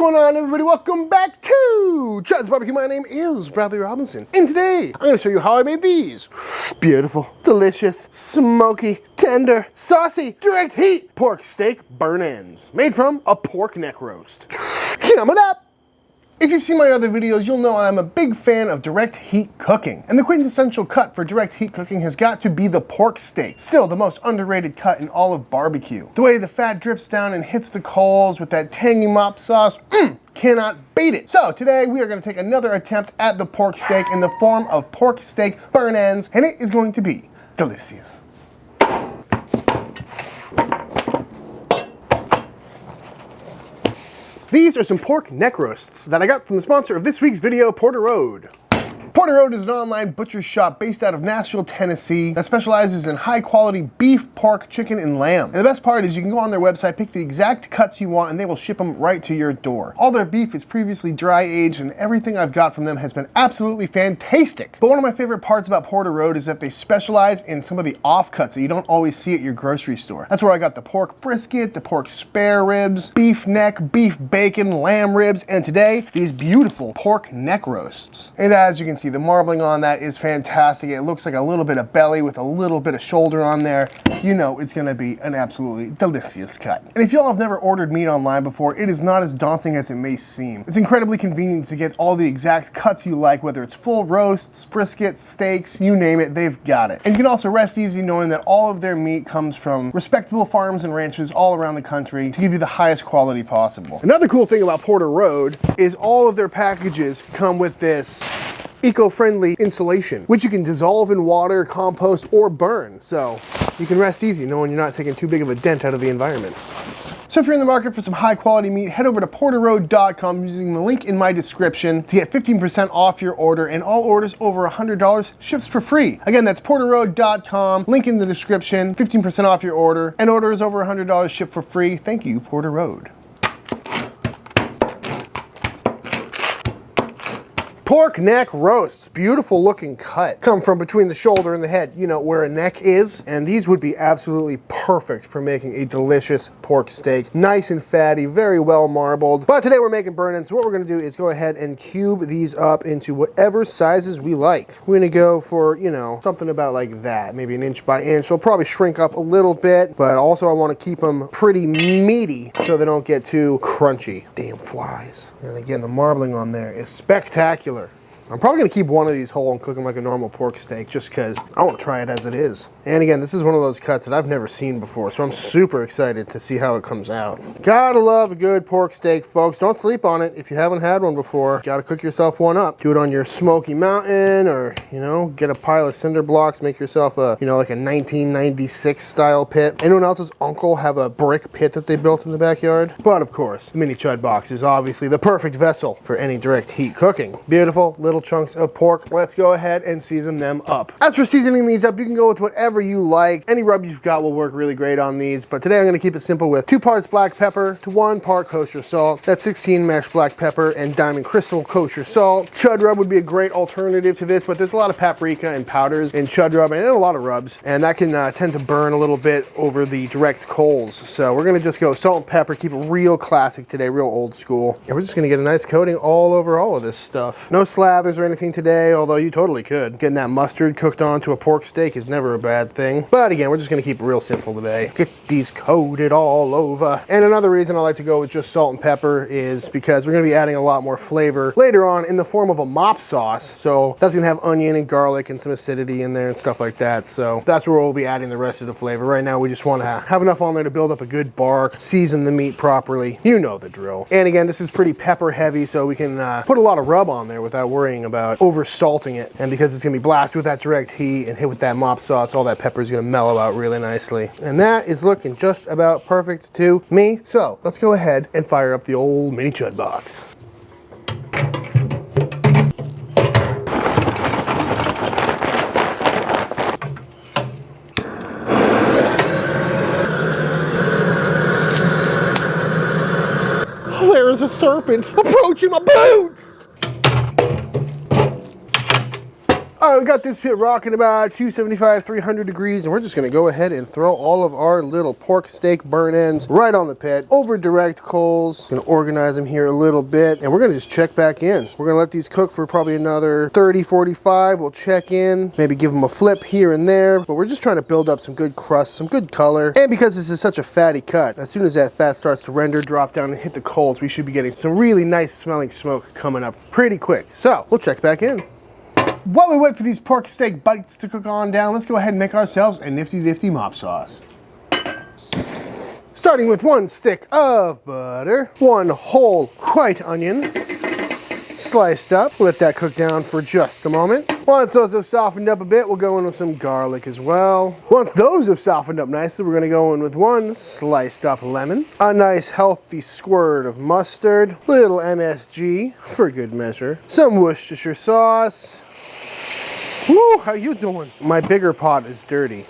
going on, everybody? Welcome back to Chuds BBQ. My name is Bradley Robinson, and today I'm going to show you how I made these beautiful, delicious, smoky, tender, saucy, direct heat pork steak burn ends made from a pork neck roast. Coming up! If you've seen my other videos, you'll know I'm a big fan of direct heat cooking. And the quintessential cut for direct heat cooking has got to be the pork steak. Still the most underrated cut in all of barbecue. The way the fat drips down and hits the coals with that tangy mop sauce, cannot beat it. So today we are going to take another attempt at the pork steak in the form of pork steak burn ends, and it is going to be delicious. These are some pork neck roasts that I got from the sponsor of this week's video, Porter Road. Porter Road is an online butcher shop based out of Nashville, Tennessee that specializes in high quality beef, pork, chicken, and lamb. And the best part is you can go on their website, pick the exact cuts you want, and they will ship them right to your door. All their beef is previously dry aged, and everything I've got from them has been absolutely fantastic. But one of my favorite parts about Porter Road is that they specialize in some of the offcuts that you don't always see at your grocery store. That's where I got the pork brisket, the pork spare ribs, beef neck, beef bacon, lamb ribs, and today, these beautiful pork neck roasts. And as you can see, the marbling on that is fantastic. It looks like a little bit of belly with a little bit of shoulder on there. You know it's gonna be an absolutely delicious cut. And if y'all have never ordered meat online before, it is not as daunting as it may seem. It's incredibly convenient to get all the exact cuts you like, whether it's full roasts, briskets, steaks, you name it, they've got it. And you can also rest easy knowing that all of their meat comes from respectable farms and ranches all around the country to give you the highest quality possible. Another cool thing about Porter Road is all of their packages come with this eco-friendly insulation, which you can dissolve in water, compost, or burn. So you can rest easy knowing you're not taking too big of a dent out of the environment. So if you're in the market for some high quality meat, head over to porterroad.com using the link in my description to get 15% off your order, and all orders over $100 ships for free. Again, that's porterroad.com, link in the description, 15% off your order, and orders over $100 ship for free. Thank you, Porter Road. Pork neck roasts, beautiful looking cut. Come from between the shoulder and the head, you know, where a neck is. And these would be absolutely perfect for making a delicious pork steak. Nice and fatty, very well marbled. But today we're making burn ends, so what we're gonna do is go ahead and cube these up into whatever sizes we like. We're gonna go for, you know, something about like that, maybe 1 inch by inch. They'll probably shrink up a little bit, but also I wanna keep them pretty meaty so they don't get too crunchy. Damn flies. And again, the marbling on there is spectacular. I'm probably gonna keep one of these whole and cook them like a normal pork steak just because I want to try it as it is. And again, this is one of those cuts that I've never seen before, so I'm super excited to see how it comes out. Gotta love a good pork steak, folks. Don't sleep on it if you haven't had one before. Gotta cook yourself one up. Do it on your smoky mountain, or, you know, get a pile of cinder blocks, make yourself a, you know, like a 1996 style pit. Anyone else's uncle have a brick pit that they built in the backyard? But of course, the mini chud box is obviously the perfect vessel for any direct heat cooking. Beautiful little chunks of pork. Let's go ahead and season them up. As for seasoning these up, you can go with whatever you like. Any rub you've got will work really great on these, but today I'm going to keep it simple with 2 parts black pepper to 1 part kosher salt. That's 16 mesh black pepper and diamond crystal kosher salt. Chud rub would be a great alternative to this, but there's a lot of paprika and powders in chud rub and a lot of rubs, and that can tend to burn a little bit over the direct coals. So we're going to just go salt and pepper, keep it real classic today, real old school. And we're just going to get a nice coating all over all of this stuff. No slathers or anything today, although you totally could. Getting that mustard cooked onto a pork steak is never a bad thing. But again, we're just gonna keep it real simple today. Get these coated all over. And another reason I like to go with just salt and pepper is because we're gonna be adding a lot more flavor later on in the form of a mop sauce. So that's gonna have onion and garlic and some acidity in there and stuff like that. So that's where we'll be adding the rest of the flavor. Right now, we just wanna have enough on there to build up a good bark, season the meat properly. You know the drill. And again, this is pretty pepper heavy, so we can put a lot of rub on there without worrying about over salting it. And because it's gonna be blasted with that direct heat and hit with that mop sauce, all that pepper is gonna mellow out really nicely. And that is looking just about perfect to me. So let's go ahead and fire up the old mini chud box. There is a serpent approaching my boots! All right, we got this pit rocking about 275, 300 degrees, and we're just gonna go ahead and throw all of our little pork steak burn ends right on the pit over direct coals. Gonna organize them here a little bit, and we're gonna just check back in. We're gonna let these cook for probably another 30, 45. We'll check in, maybe give them a flip here and there, but we're just trying to build up some good crust, some good color. And because this is such a fatty cut, as soon as that fat starts to render, drop down and hit the coals, we should be getting some really nice smelling smoke coming up pretty quick. So we'll check back in. While we wait for these pork steak bites to cook on down, let's go ahead and make ourselves a nifty mop sauce. Starting with 1 stick of butter, 1 whole white onion, sliced up. Let that cook down for just a moment. Once those have softened up a bit, we'll go in with some garlic as well. Once those have softened up nicely, we're gonna go in with 1 sliced up lemon, a nice healthy squirt of mustard, little MSG for good measure, some Worcestershire sauce. Woo, how you doing? My bigger pot is dirty.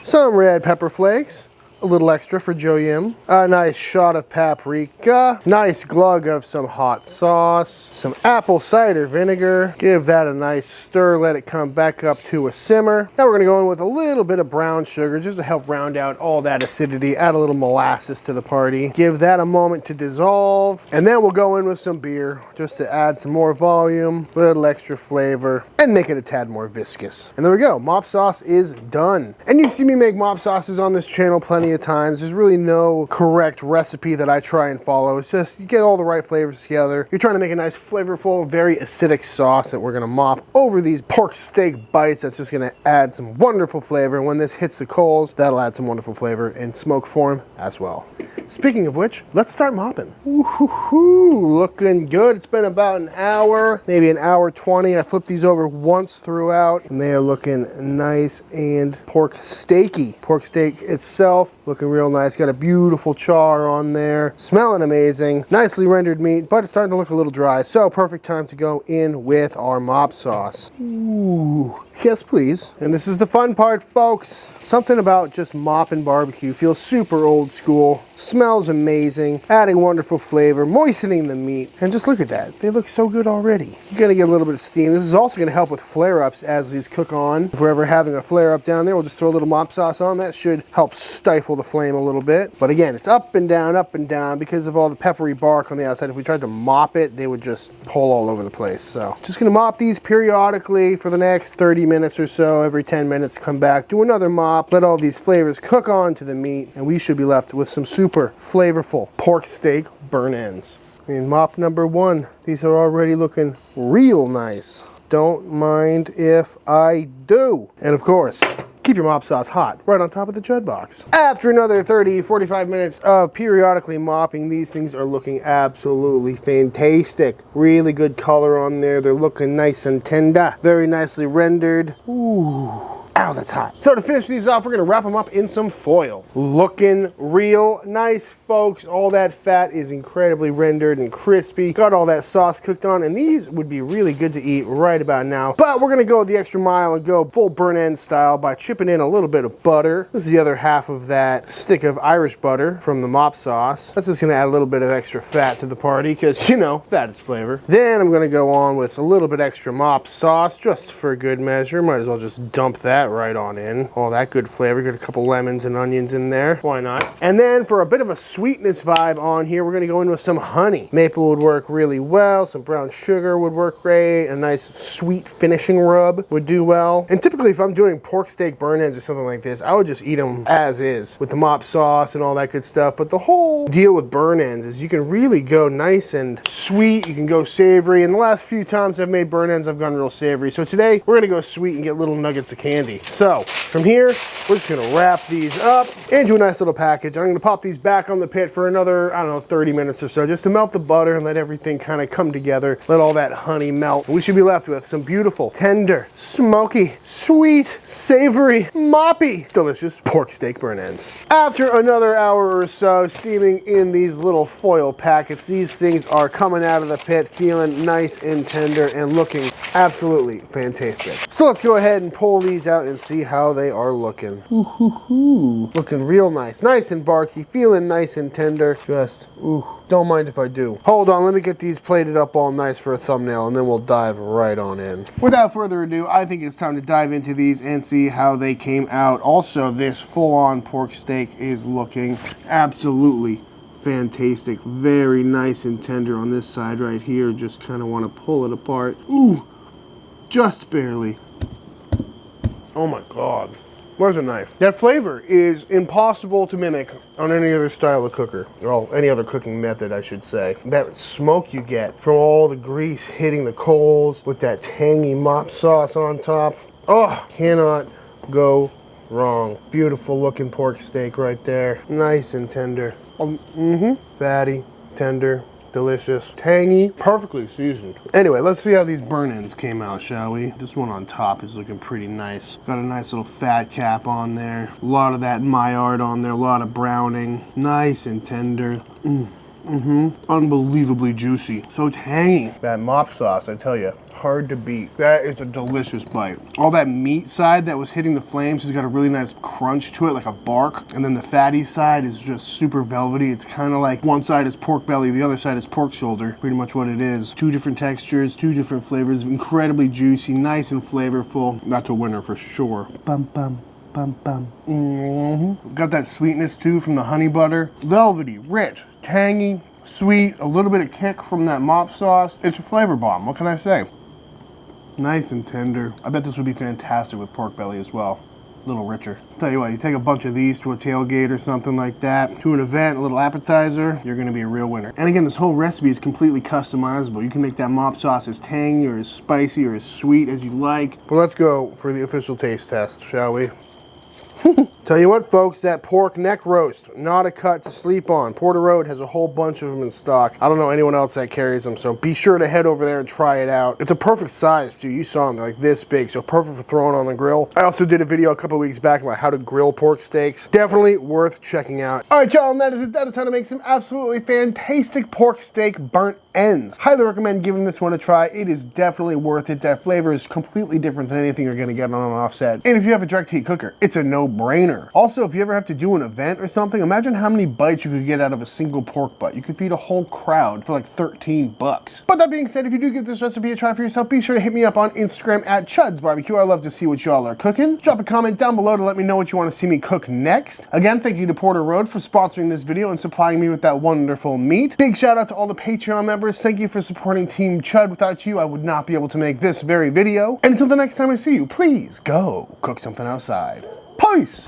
Some red pepper flakes, a little extra for Joe Yim, a nice shot of paprika, nice glug of some hot sauce, some apple cider vinegar. Give that a nice stir, let it come back up to a simmer. Now we're gonna go in with a little bit of brown sugar just to help round out all that acidity, add a little molasses to the party. Give that a moment to dissolve, and then we'll go in with some beer just to add some more volume, a little extra flavor, and make it a tad more viscous. And there we go, mop sauce is done. And you've seen me make mop sauces on this channel plenty of times. There's really no correct recipe that I try and follow. It's just you get all the right flavors together. You're trying to make a nice flavorful, very acidic sauce that we're gonna mop over these pork steak bites. That's just gonna add some wonderful flavor. And when this hits the coals, that'll add some wonderful flavor in smoke form as well. Speaking of which, let's start mopping. Ooh, looking good. It's been about an hour, maybe an hour 20. I flipped these over once throughout, and they are looking nice and pork steaky. Pork steak itself looking real nice. Got a beautiful char on there. Smelling amazing. Nicely rendered meat, but it's starting to look a little dry. So perfect time to go in with our mop sauce. Ooh. Yes, please. And this is the fun part, folks. Something about just mopping barbecue feels super old school, smells amazing, adding wonderful flavor, moistening the meat. And just look at that. They look so good already. You're gonna get a little bit of steam. This is also gonna help with flare-ups as these cook on. If we're ever having a flare-up down there, we'll just throw a little mop sauce on. That should help stifle the flame a little bit. But again, it's up and down because of all the peppery bark on the outside. If we tried to mop it, they would just pull all over the place. So just gonna mop these periodically for the next 30 minutes or so. Every 10 minutes, come back, do another mop, let all these flavors cook onto the meat, and we should be left with some super flavorful pork steak burn ends. And mop number 1, these are already looking real nice. Don't mind if I do. And of course, keep your mop sauce hot right on top of the Chud box. After another 30, 45 minutes of periodically mopping, these things are looking absolutely fantastic. Really good color on there. They're looking nice and tender. Very nicely rendered. Ooh. Ow, that's hot. So to finish these off, we're gonna wrap them up in some foil. Looking real nice, folks. All that fat is incredibly rendered and crispy. Got all that sauce cooked on, and these would be really good to eat right about now. But we're gonna go the extra mile and go full burn end style by chipping in a little bit of butter. This is the other half of that stick of Irish butter from the mop sauce. That's just gonna add a little bit of extra fat to the party, because, you know, fat is flavor. Then I'm gonna go on with a little bit extra mop sauce, just for good measure. Might as well just dump that right on in. All that good flavor. Got a couple lemons and onions in there. Why not? And then for a bit of a sweetness vibe on here, we're gonna go in with some honey. Maple would work really well. Some brown sugar would work great. A nice sweet finishing rub would do well. And typically if I'm doing pork steak burn ends or something like this, I would just eat them as is with the mop sauce and all that good stuff. But the whole deal with burn ends is you can really go nice and sweet. You can go savory. And the last few times I've made burn ends, I've gone real savory. So today we're gonna go sweet and get little nuggets of candy. So from here, we're just gonna wrap these up into a nice little package. I'm gonna pop these back on the pit for another, I don't know, 30 minutes or so, just to melt the butter and let everything kind of come together. Let all that honey melt. And we should be left with some beautiful, tender, smoky, sweet, savory, moppy, delicious pork steak burn ends. After another hour or so steaming in these little foil packets, these things are coming out of the pit feeling nice and tender and looking absolutely fantastic. So let's go ahead and pull these out and see how they are looking. Ooh, looking real nice. Nice and barky, feeling nice and tender. Just, ooh. Don't mind if I do. Hold on, let me get these plated up all nice for a thumbnail, and then we'll dive right on in. Without further ado, I think it's time to dive into these and see how they came out. Also, this full-on pork steak is looking absolutely fantastic. Very nice and tender on this side right here. Just kind of want to pull it apart. Ooh, just barely. Oh my God. Where's a knife? That flavor is impossible to mimic on any other style of cooker. Well, any other cooking method, I should say. That smoke you get from all the grease hitting the coals with that tangy mop sauce on top. Oh, cannot go wrong. Beautiful looking pork steak right there. Nice and tender. Fatty, tender, delicious, tangy, perfectly seasoned. Anyway, let's see how these burn ends came out, shall we? This one on top is looking pretty nice. Got a nice little fat cap on there. A lot of that Maillard on there, a lot of browning. Nice and tender. Unbelievably juicy. So tangy. That mop sauce, I tell you, hard to beat. That is a delicious bite. All that meat side that was hitting the flames has got a really nice crunch to it, like a bark. And then the fatty side is just super velvety. It's kind of like one side is pork belly, the other side is pork shoulder. Pretty much what it is. Two different textures, two different flavors. Incredibly juicy, nice and flavorful. That's a winner for sure. Bum bum. Bum, bum. Got that sweetness too from the honey butter. Velvety, rich, tangy, sweet, a little bit of kick from that mop sauce. It's a flavor bomb, what can I say? Nice and tender. I bet this would be fantastic with pork belly as well. A little richer. Tell you what, you take a bunch of these to a tailgate or something like that, to an event, a little appetizer, you're gonna be a real winner. And again, this whole recipe is completely customizable. You can make that mop sauce as tangy or as spicy or as sweet as you like. But let's go for the official taste test, shall we? Tell you what, folks, that pork neck roast, not a cut to sleep on. Porter Road has a whole bunch of them in stock. I don't know anyone else that carries them, so be sure to head over there and try it out. It's a perfect size, too. You saw them, they're like this big, so perfect for throwing on the grill. I also did a video a couple weeks back about how to grill pork steaks. Definitely worth checking out. All right, y'all, and that is it. That is how to make some absolutely fantastic pork steak burnt ends. Highly recommend giving this one a try. It is definitely worth it. That flavor is completely different than anything you're gonna get on an offset. And if you have a direct heat cooker, it's a no-brainer. Also, if you ever have to do an event or something, imagine how many bites you could get out of a single pork butt. You could feed a whole crowd for like 13 bucks. But that being said, if you do give this recipe a try for yourself, be sure to hit me up on Instagram at ChudsBBQ. I love to see what y'all are cooking. Drop a comment down below to let me know what you want to see me cook next. Again, thank you to Porter Road for sponsoring this video and supplying me with that wonderful meat. Big shout out to all the Patreon members. Thank you for supporting Team Chud. Without you, I would not be able to make this very video. And until the next time I see you, please go cook something outside. Peace!